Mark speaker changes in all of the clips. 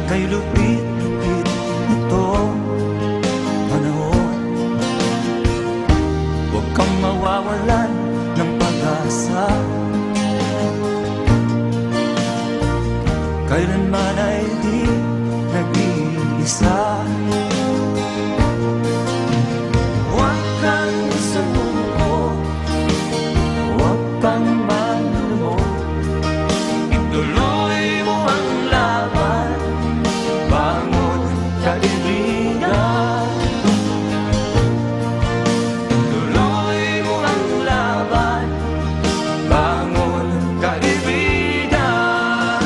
Speaker 1: kay lupit-lupit itong panahon. Huwag kang mawawalan ng pag-asa, kailanman ay di nag-iisa. Huwag kang sumuko, huwag kang manlumo, ituloy mo ang laban, bangon kaibigan. Ituloy mo ang laban, bangon kaibigan.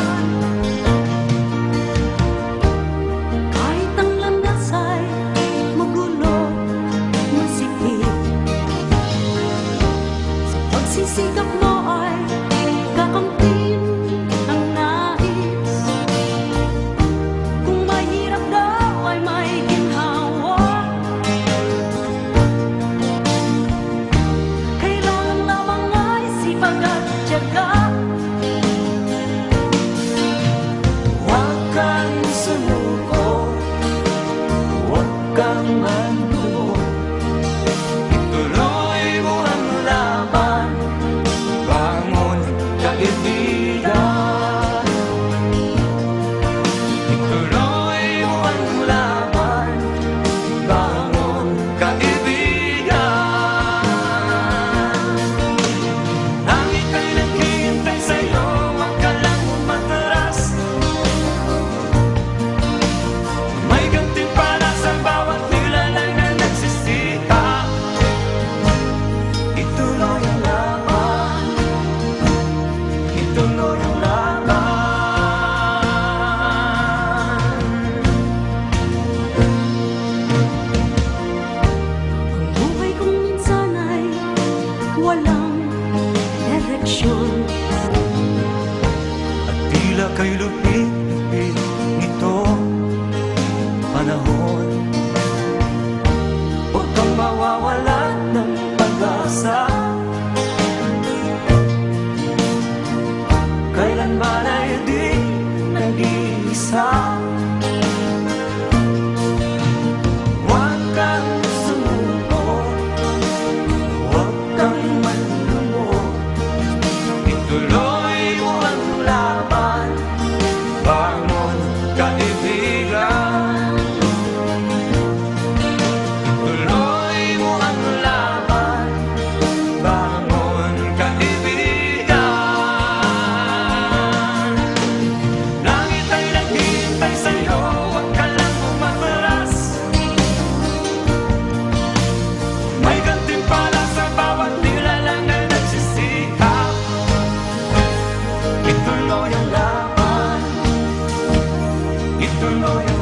Speaker 2: Kahit ang landas ay magulo, masikip, sa pagsisikap mo ay kakamtin ang nais. Kung mahirap daw ay may ginhawa, kailangan lamang ay sipag at tiyaga.
Speaker 1: Huwag kang sumuko, huwag kang manlumo, ituloy mo ang laban, bangon kaibigan. Ituloy mo ang laban, bangon kaibigan. Langit ay naghihintay sa'yo, huwag ka lang umatras. May gantimpala sa bawat nilalang na nagsisikap. Ituloy ang laban, ituloy ang laban.
Speaker 2: Ang buhay kong minsan ay walang direksyon,
Speaker 1: At tila kay lupit-lupit nitong panahon. Huwag kang mawawalan ng pag-asa, kailanman ay di nag-iisa. Huwag kang sumuko, huwag kang manlumo, ituloy mo ang laban, bangon kaibigan. Ituloy mo ang laban, bangon kaibigan. Langit ay naghihintay sa'yo, huwag ka lang umatras. May gantimpala sa bawat nilalang na nagsisikap. Ituloy ang laban, ituloy ang